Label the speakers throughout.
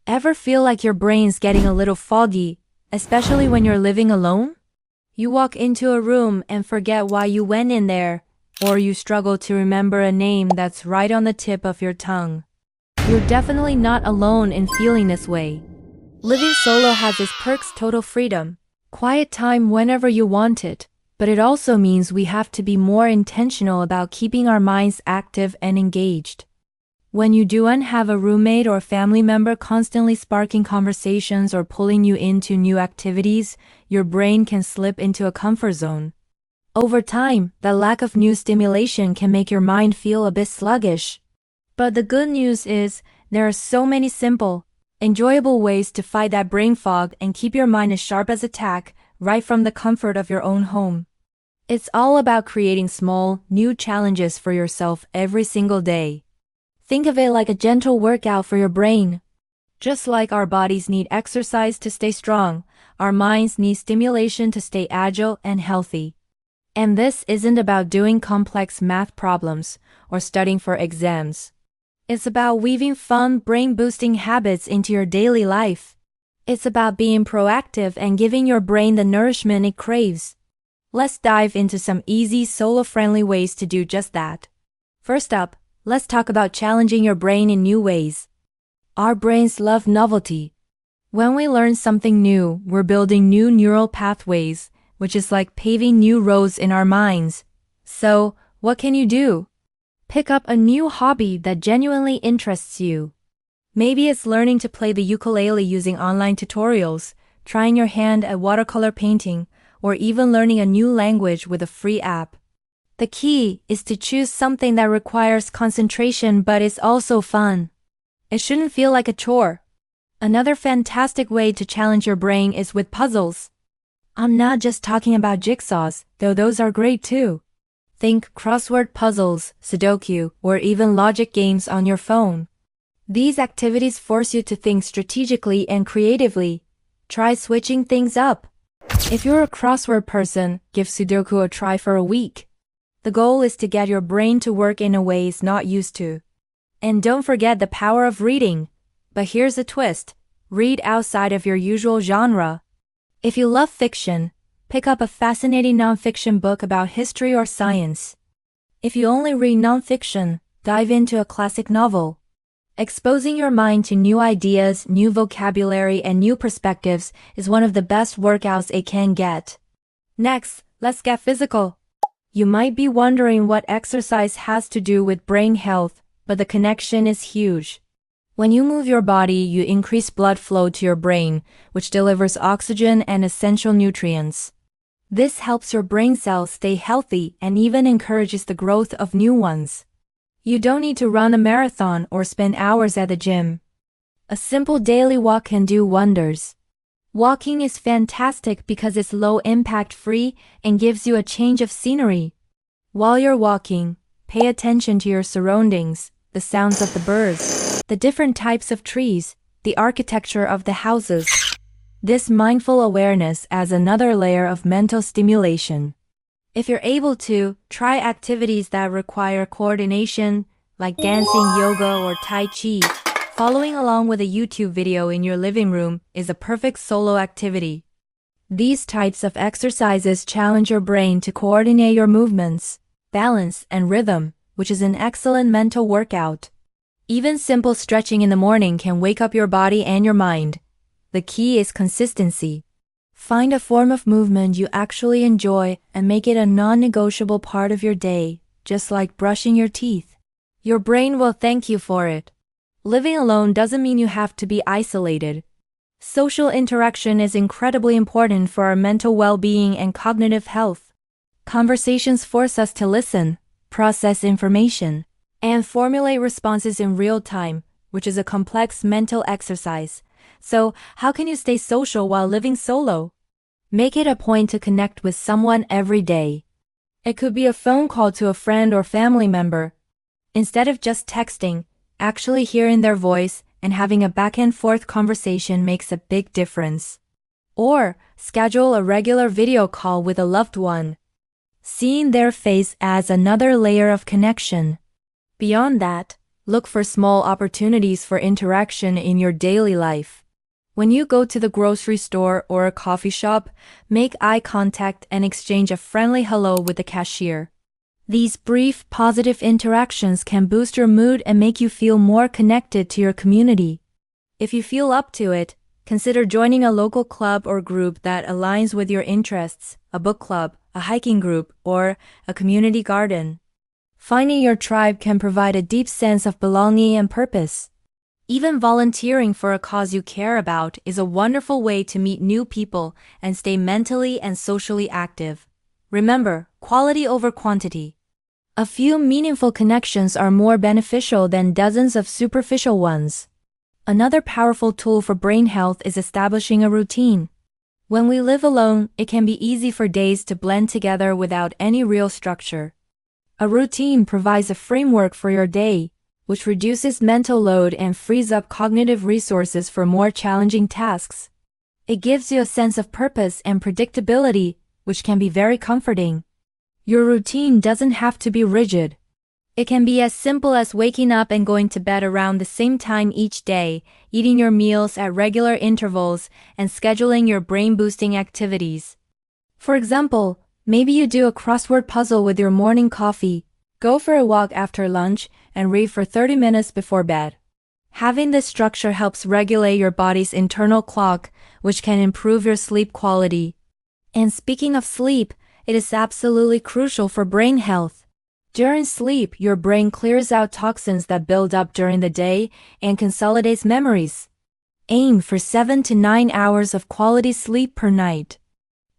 Speaker 1: Ever feel like your brain's getting a little foggy, especially when you're living alone? You walk into a room and forget why you went in there, or you struggle to remember a name that's right on the tip of your tongue. You're definitely not alone in feeling this way. Living solo has its perks: total freedom, quiet time whenever you want it, but it also means we have to be more intentional about keeping our minds active and engaged. When you don't have a roommate or family member constantly sparking conversations or pulling you into new activities, your brain can slip into a comfort zone. Over time, the lack of new stimulation can make your mind feel a bit sluggish. But the good news is, there are so many simple, enjoyable ways to fight that brain fog and keep your mind as sharp as a tack, right from the comfort of your own home. It's all about creating small, new challenges for yourself every single day. Think of it like a gentle workout for your brain. Just like our bodies need exercise to stay strong, our minds need stimulation to stay agile and healthy. And this isn't about doing complex math problems or studying for exams. It's about weaving fun, brain-boosting habits into your daily life. It's about being proactive and giving your brain the nourishment it craves. Let's dive into some easy, solo-friendly ways to do just that. First up, let's talk about challenging your brain in new ways. Our brains love novelty. When we learn something new, we're building new neural pathways, which is like paving new roads in our minds. So, what can you do? Pick up a new hobby that genuinely interests you. Maybe it's learning to play the ukulele using online tutorials, trying your hand at watercolor painting, or even learning a new language with a free app. The key is to choose something that requires concentration but is also fun. It shouldn't feel like a chore. Another fantastic way to challenge your brain is with puzzles. I'm not just talking about jigsaws, though those are great too. Think crossword puzzles, Sudoku, or even logic games on your phone. These activities force you to think strategically and creatively. Try switching things up. If you're a crossword person, give Sudoku a try for a week. The goal is to get your brain to work in a way it's not used to. And don't forget the power of reading. But here's a twist. Read outside of your usual genre. If you love fiction, pick up a fascinating nonfiction book about history or science. If you only read nonfiction, dive into a classic novel. Exposing your mind to new ideas, new vocabulary, and new perspectives is one of the best workouts it can get. Next, let's get physical. You might be wondering what exercise has to do with brain health, but the connection is huge. When you move your body, you increase blood flow to your brain, which delivers oxygen and essential nutrients. This helps your brain cells stay healthy and even encourages the growth of new ones. You don't need to run a marathon or spend hours at the gym. A simple daily walk can do wonders. Walking is fantastic because it's low impact free and gives you a change of scenery. While you're walking, pay attention to your surroundings, the sounds of the birds, the different types of trees, the architecture of the houses. This mindful awareness adds another layer of mental stimulation. If you're able to, try activities that require coordination, like dancing, yoga, or Tai Chi. Following along with a YouTube video in your living room is a perfect solo activity. These types of exercises challenge your brain to coordinate your movements, balance, and rhythm, which is an excellent mental workout. Even simple stretching in the morning can wake up your body and your mind. The key is consistency. Find a form of movement you actually enjoy and make it a non-negotiable part of your day, just like brushing your teeth. Your brain will thank you for it. Living alone doesn't mean you have to be isolated. Social interaction is incredibly important for our mental well-being and cognitive health. Conversations force us to listen, process information, and formulate responses in real time, which is a complex mental exercise. So, how can you stay social while living solo? Make it a point to connect with someone every day. It could be a phone call to a friend or family member. Instead of just texting, actually hearing their voice and having a back-and-forth conversation makes a big difference. Or, schedule a regular video call with a loved one. Seeing their face adds another layer of connection. Beyond that, Look for small opportunities for interaction in your daily life. When you go to the grocery store or a coffee shop, make eye contact and exchange a friendly hello with the cashier. These brief, positive interactions can boost your mood and make you feel more connected to your community. If you feel up to it, consider joining a local club or group that aligns with your interests, a book club, a hiking group, or a community garden. Finding your tribe can provide a deep sense of belonging and purpose. Even volunteering for a cause you care about is a wonderful way to meet new people and stay mentally and socially active. Remember, quality over quantity. A few meaningful connections are more beneficial than dozens of superficial ones. Another powerful tool for brain health is establishing a routine. When we live alone, it can be easy for days to blend together without any real structure. A routine provides a framework for your day, which reduces mental load and frees up cognitive resources for more challenging tasks. It gives you a sense of purpose and predictability, which can be very comforting. Your routine doesn't have to be rigid. It can be as simple as waking up and going to bed around the same time each day, eating your meals at regular intervals, and scheduling your brain-boosting activities. For example, maybe you do a crossword puzzle with your morning coffee, go for a walk after lunch, and read for 30 minutes before bed. Having this structure helps regulate your body's internal clock, which can improve your sleep quality. And speaking of sleep, it is absolutely crucial for brain health. During sleep, your brain clears out toxins that build up during the day and consolidates memories. Aim for 7 to 9 hours of quality sleep per night.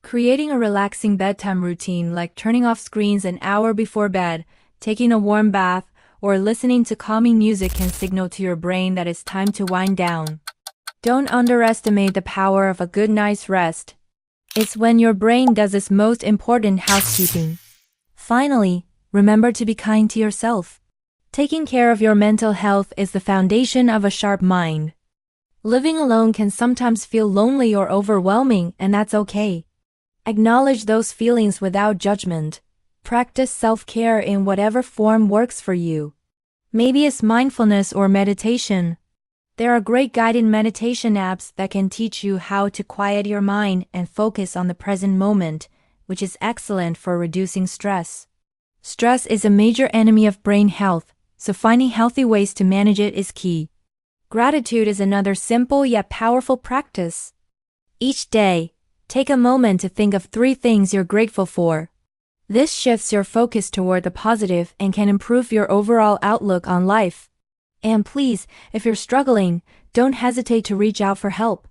Speaker 1: Creating a relaxing bedtime routine like turning off screens an hour before bed, taking a warm bath, or listening to calming music can signal to your brain that it's time to wind down. Don't underestimate the power of a good night's rest. It's when your brain does its most important housekeeping. Finally, remember to be kind to yourself. Taking care of your mental health is the foundation of a sharp mind. Living alone can sometimes feel lonely or overwhelming, and that's okay. Acknowledge those feelings without judgment. Practice self-care in whatever form works for you. Maybe it's mindfulness or meditation. There are great guided meditation apps that can teach you how to quiet your mind and focus on the present moment, which is excellent for reducing stress. Stress is a major enemy of brain health, so finding healthy ways to manage it is key. Gratitude is another simple yet powerful practice. Each day, take a moment to think of 3 things you're grateful for. This shifts your focus toward the positive and can improve your overall outlook on life. And please, if you're struggling, don't hesitate to reach out for help.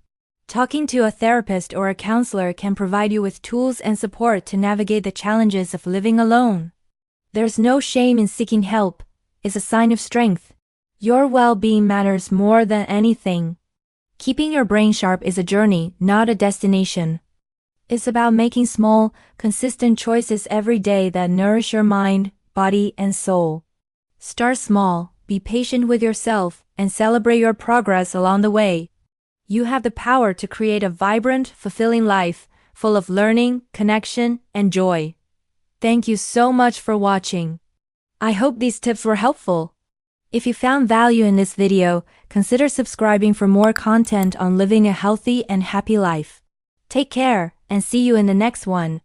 Speaker 1: Talking to a therapist or a counselor can provide you with tools and support to navigate the challenges of living alone. There's no shame in seeking help. It's a sign of strength. Your well-being matters more than anything. Keeping your brain sharp is a journey, not a destination. It's about making small, consistent choices every day that nourish your mind, body, and soul. Start small, be patient with yourself, and celebrate your progress along the way. You have the power to create a vibrant, fulfilling life, full of learning, connection, and joy. Thank you so much for watching. I hope these tips were helpful. If you found value in this video, consider subscribing for more content on living a healthy and happy life. Take care, and see you in the next one.